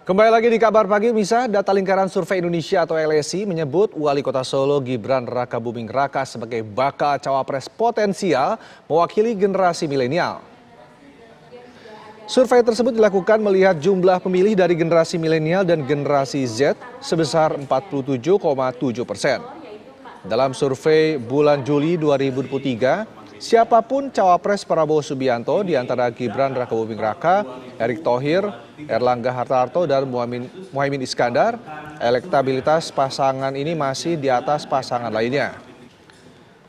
Kembali lagi di Kabar Pagi, Misa. Data Lingkaran Survei Indonesia atau LSI menyebut Wali Kota Solo Gibran Rakabuming Raka sebagai bakal cawapres potensial mewakili generasi milenial. Survei tersebut dilakukan melihat jumlah pemilih dari generasi milenial dan generasi Z sebesar 47,7%. Dalam survei bulan Juli 2023, siapapun cawapres Prabowo Subianto di antara Gibran Rakabuming Raka, Erick Thohir, Erlangga Hartarto, dan Muhaimin Iskandar, elektabilitas pasangan ini masih di atas pasangan lainnya.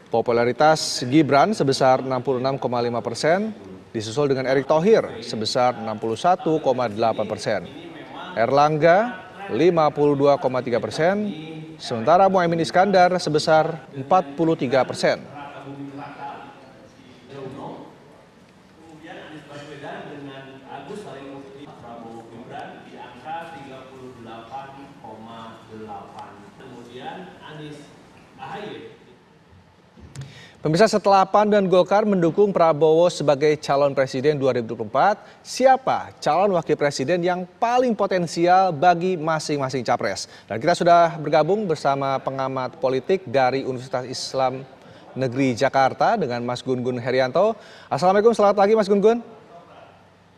Popularitas Gibran sebesar 66,5%, disusul dengan Erick Thohir sebesar 61,8%. Erlangga 52,3%, sementara Muhaimin Iskandar sebesar 43%. Pemirsa, setelah PAN dan Golkar mendukung Prabowo sebagai calon presiden 2024, siapa calon wakil presiden yang paling potensial bagi masing-masing capres? Dan kita sudah bergabung bersama pengamat politik dari Universitas Islam Negeri Jakarta dengan Mas Gun-Gun Herianto. Assalamualaikum, selamat pagi Mas Gun-Gun.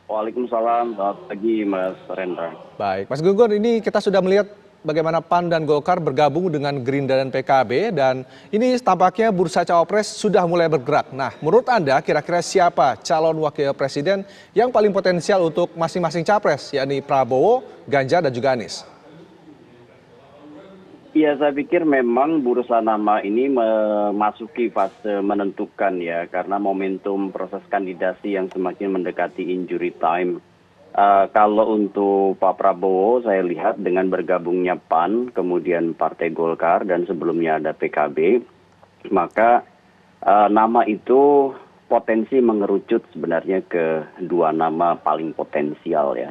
Waalaikumsalam, selamat pagi Mas Rendra. Baik, Mas Gun-Gun, ini kita sudah melihat bagaimana PAN dan Golkar bergabung dengan Gerindra dan PKB, dan ini tampaknya bursa cawapres sudah mulai bergerak. Nah, menurut Anda kira-kira siapa calon wakil presiden yang paling potensial untuk masing-masing capres, yakni Prabowo, Ganjar, dan juga Anies? Ya, saya pikir memang bursa nama ini memasuki fase menentukan ya, karena momentum proses kandidasi yang semakin mendekati injury time. Kalau untuk Pak Prabowo, saya lihat dengan bergabungnya PAN, kemudian Partai Golkar, dan sebelumnya ada PKB, maka nama itu potensi mengerucut sebenarnya ke dua nama paling potensial ya.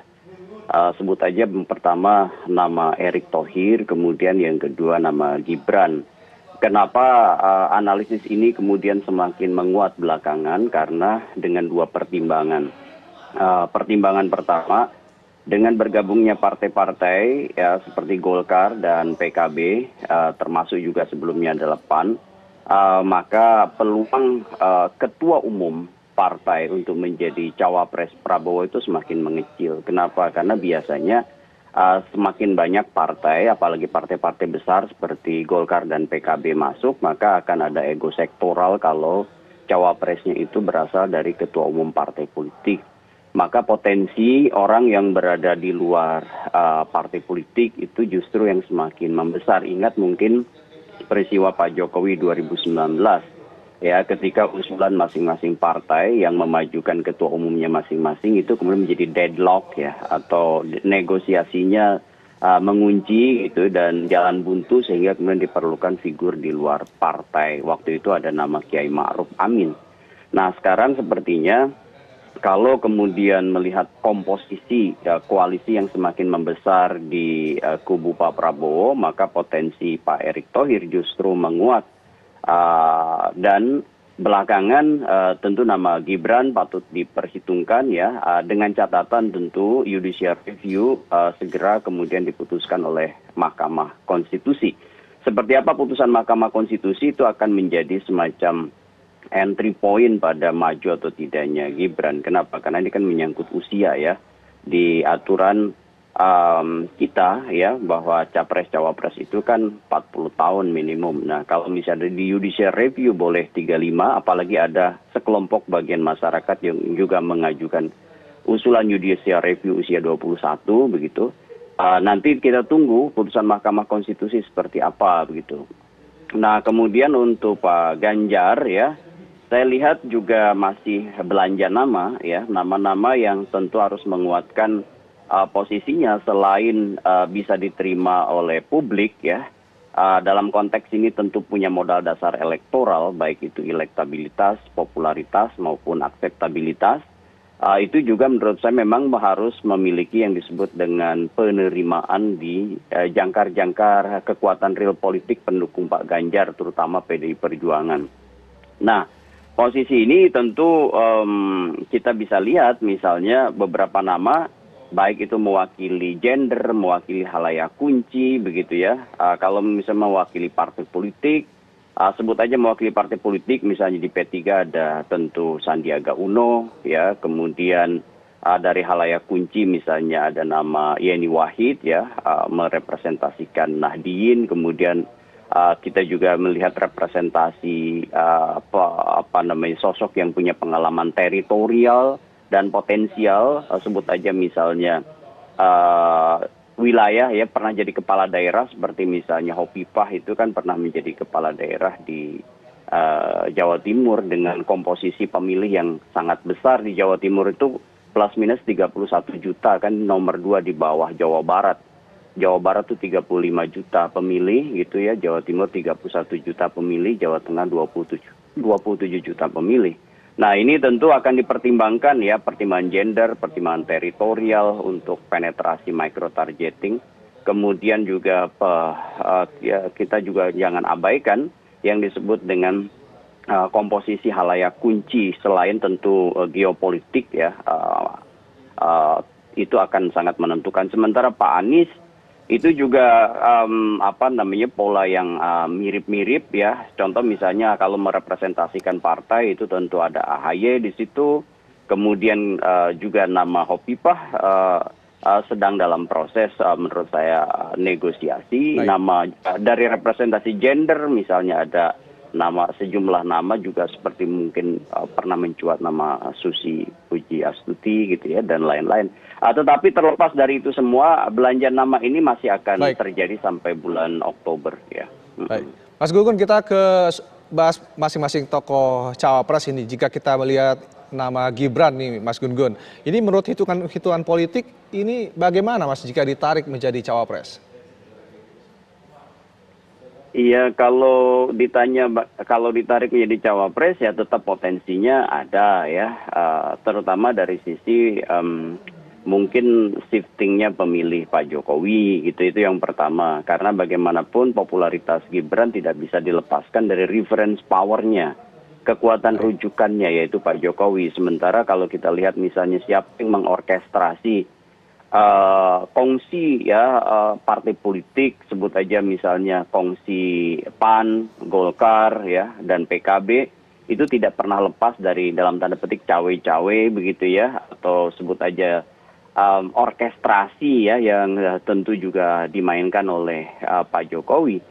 Sebut aja pertama nama Erick Thohir, kemudian yang kedua nama Gibran. Kenapa analisis ini kemudian semakin menguat belakangan? Karena dengan dua pertimbangan. Pertimbangan pertama, dengan bergabungnya partai-partai ya, seperti Golkar dan PKB, termasuk juga sebelumnya adalah PAN, maka peluang ketua umum partai untuk menjadi cawapres Prabowo itu semakin mengecil. Kenapa? Karena biasanya semakin banyak partai, apalagi partai-partai besar seperti Golkar dan PKB masuk, maka akan ada ego sektoral kalau cawapresnya itu berasal dari ketua umum partai politik. Maka potensi orang yang berada di luar partai politik itu justru yang semakin membesar. Ingat mungkin peristiwa Pak Jokowi 2019 ya, ketika usulan masing-masing partai yang memajukan ketua umumnya masing-masing itu kemudian menjadi deadlock ya, atau negosiasinya mengunci gitu dan jalan buntu, sehingga kemudian diperlukan figur di luar partai. Waktu itu ada nama Kiai Ma'ruf Amin. Nah, sekarang sepertinya kalau kemudian melihat komposisi koalisi yang semakin membesar di kubu Pak Prabowo, maka potensi Pak Erick Thohir justru menguat. Dan belakangan tentu nama Gibran patut diperhitungkan ya, dengan catatan tentu judicial review segera kemudian diputuskan oleh Mahkamah Konstitusi. Seperti apa putusan Mahkamah Konstitusi itu akan menjadi semacam entry point pada maju atau tidaknya Gibran. Kenapa? Karena ini kan menyangkut usia ya. Di aturan kita ya, bahwa capres-cawapres itu kan 40 tahun minimum. Nah, kalau misalnya di judicial review boleh 35, apalagi ada sekelompok bagian masyarakat yang juga mengajukan usulan judicial review usia 21 begitu. Nanti kita tunggu putusan Mahkamah Konstitusi seperti apa begitu. Nah, kemudian untuk Pak Ganjar ya, saya lihat juga masih belanja nama ya, nama-nama yang tentu harus menguatkan posisinya selain bisa diterima oleh publik ya. Dalam konteks ini tentu punya modal dasar elektoral, baik itu elektabilitas, popularitas maupun akseptabilitas. Itu juga menurut saya memang harus memiliki yang disebut dengan penerimaan di jangkar-jangkar kekuatan real politik pendukung Pak Ganjar, terutama PDI Perjuangan. Nah, posisi ini tentu kita bisa lihat misalnya beberapa nama baik itu mewakili gender, mewakili halayak kunci, begitu ya. Kalau misalnya mewakili partai politik, sebut aja mewakili partai politik, misalnya di P3 ada tentu Sandiaga Uno, ya, kemudian dari halayak kunci misalnya ada nama Yeni Wahid, ya, merepresentasikan Nahdien, kemudian kita juga melihat representasi sosok yang punya pengalaman teritorial dan potensial, sebut aja misalnya wilayah ya, pernah jadi kepala daerah seperti misalnya Hovifah itu kan pernah menjadi kepala daerah di Jawa Timur dengan komposisi pemilih yang sangat besar. Di Jawa Timur itu plus minus 31 juta, kan nomor 2 di bawah Jawa Barat. Jawa Barat itu 35 juta pemilih gitu ya, Jawa Timur 31 juta pemilih, Jawa Tengah 27 juta pemilih. Nah, ini tentu akan dipertimbangkan ya, pertimbangan gender, pertimbangan teritorial untuk penetrasi micro targeting. Kemudian juga kita juga jangan abaikan yang disebut dengan komposisi halayak kunci, selain tentu geopolitik ya, itu akan sangat menentukan. Sementara Pak Anies itu juga pola yang mirip-mirip ya. Contoh misalnya kalau merepresentasikan partai itu tentu ada AHY di situ, kemudian juga nama Hovifah sedang dalam proses menurut saya negosiasi. Baik. Nama dari representasi gender misalnya ada sejumlah nama juga, seperti mungkin pernah mencuat nama Susi Pujiastuti gitu ya, dan lain-lain. Tetapi terlepas dari itu semua, belanja nama ini masih akan terjadi sampai bulan Oktober ya. Baik. Mas Gunggun, kita bahas masing-masing tokoh cawapres ini. Jika kita melihat nama Gibran nih, Mas Gunggun, ini menurut hitungan politik ini bagaimana Mas jika ditarik menjadi cawapres? Iya, kalau ditarik menjadi cawapres ya tetap potensinya ada ya, terutama dari sisi mungkin shiftingnya pemilih Pak Jokowi gitu, itu yang pertama. Karena bagaimanapun popularitas Gibran tidak bisa dilepaskan dari reference powernya, kekuatan rujukannya yaitu Pak Jokowi. Sementara kalau kita lihat misalnya siapa yang mengorkestrasi kongsi ya partai politik, sebut aja misalnya kongsi PAN, Golkar ya, dan PKB, itu tidak pernah lepas dari dalam tanda petik cawe-cawe begitu ya, atau sebut aja orkestrasi ya yang tentu juga dimainkan oleh Pak Jokowi.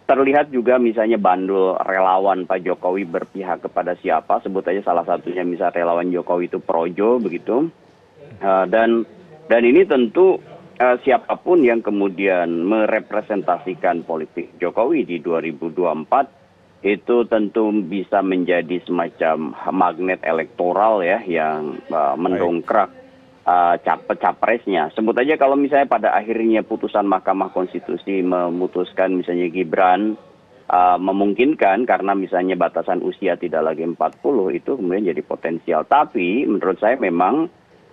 Terlihat juga misalnya bandul relawan Pak Jokowi berpihak kepada siapa, sebut aja salah satunya misalnya relawan Jokowi itu Projo begitu. Dan ini tentu siapapun yang kemudian merepresentasikan politik Jokowi di 2024 itu tentu bisa menjadi semacam magnet elektoral ya yang mendongkrak capresnya. Sebut aja kalau misalnya pada akhirnya putusan Mahkamah Konstitusi memutuskan misalnya Gibran memungkinkan karena misalnya batasan usia tidak lagi 40, itu kemudian jadi potensial. Tapi menurut saya memang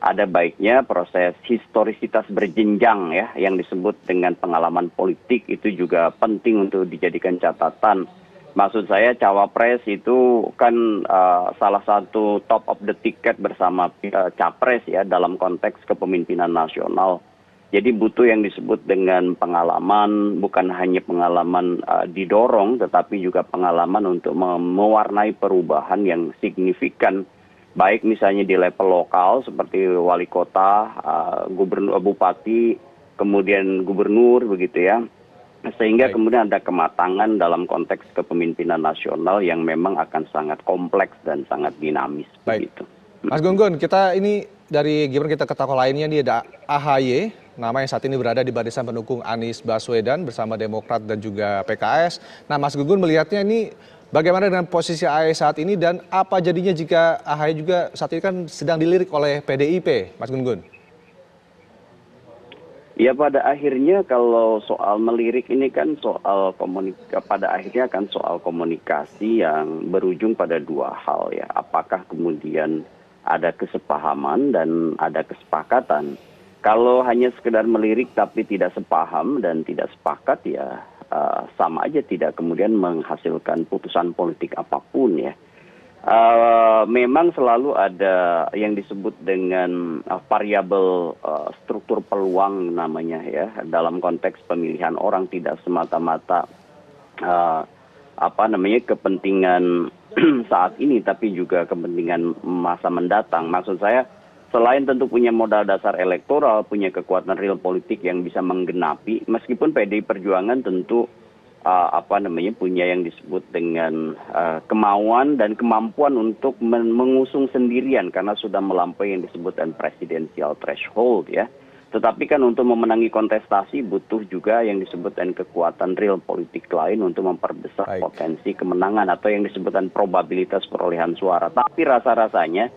ada baiknya proses historisitas berjenjang ya, yang disebut dengan pengalaman politik itu juga penting untuk dijadikan catatan. Maksud saya cawapres itu kan salah satu top of the ticket bersama capres ya dalam konteks kepemimpinan nasional. Jadi butuh yang disebut dengan pengalaman, bukan hanya pengalaman didorong, tetapi juga pengalaman untuk mewarnai perubahan yang signifikan. Baik misalnya di level lokal seperti wali kota, gubernur, bupati, kemudian gubernur begitu ya. Sehingga kemudian ada kematangan dalam konteks kepemimpinan nasional yang memang akan sangat kompleks dan sangat dinamis. Baik. Begitu. Mas Gunggun, kita ini dari Gibran kita ke tokoh lainnya nih, ada AHY, nama yang saat ini berada di barisan pendukung Anies Baswedan bersama Demokrat dan juga PKS. Nah, Mas Gunggun melihatnya ini bagaimana dengan posisi AHY saat ini dan apa jadinya jika AHY juga saat ini kan sedang dilirik oleh PDIP, Mas Gunggun? Ya pada akhirnya kalau soal melirik ini kan pada akhirnya kan soal komunikasi yang berujung pada dua hal ya. Apakah kemudian ada kesepahaman dan ada kesepakatan. Kalau hanya sekedar melirik tapi tidak sepaham dan tidak sepakat ya sama aja tidak kemudian menghasilkan putusan politik apapun ya. Memang selalu ada yang disebut dengan variabel struktur peluang namanya ya, dalam konteks pemilihan orang tidak semata-mata kepentingan saat ini, tapi juga kepentingan masa mendatang. Maksud saya, selain tentu punya modal dasar elektoral, punya kekuatan real politik yang bisa menggenapi, meskipun PDI Perjuangan tentu punya yang disebut dengan kemauan dan kemampuan untuk mengusung sendirian karena sudah melampaui yang disebutkan presidensial threshold ya. Tetapi kan untuk memenangi kontestasi butuh juga yang disebutkan kekuatan real politik lain untuk memperbesar potensi kemenangan atau yang disebutkan probabilitas perolehan suara. Tapi rasa-rasanya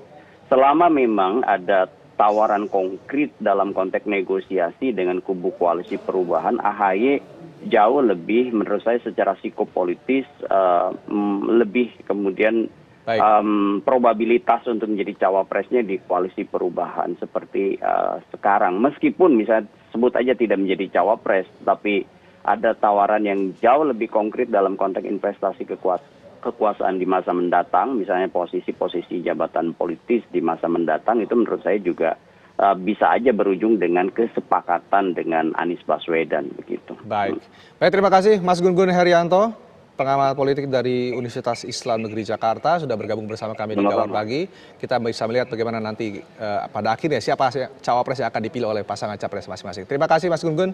selama memang ada tawaran konkret dalam konteks negosiasi dengan kubu koalisi perubahan, AHY jauh lebih menurut saya secara psikopolitis lebih kemudian probabilitas untuk menjadi cawapresnya di koalisi perubahan seperti sekarang. Meskipun misalnya sebut aja tidak menjadi cawapres, tapi ada tawaran yang jauh lebih konkret dalam konteks investasi kekuasaan di masa mendatang, misalnya posisi-posisi jabatan politis di masa mendatang, itu menurut saya juga bisa aja berujung dengan kesepakatan dengan Anies Baswedan begitu. Baik, terima kasih Mas Gun-Gun Herianto, pengamat politik dari Universitas Islam Negeri Jakarta, sudah bergabung bersama kami di Kawar Pagi. Kita bisa melihat bagaimana nanti pada akhirnya siapa cawapres yang akan dipilih oleh pasangan capres masing-masing. Terima kasih Mas Gun-Gun.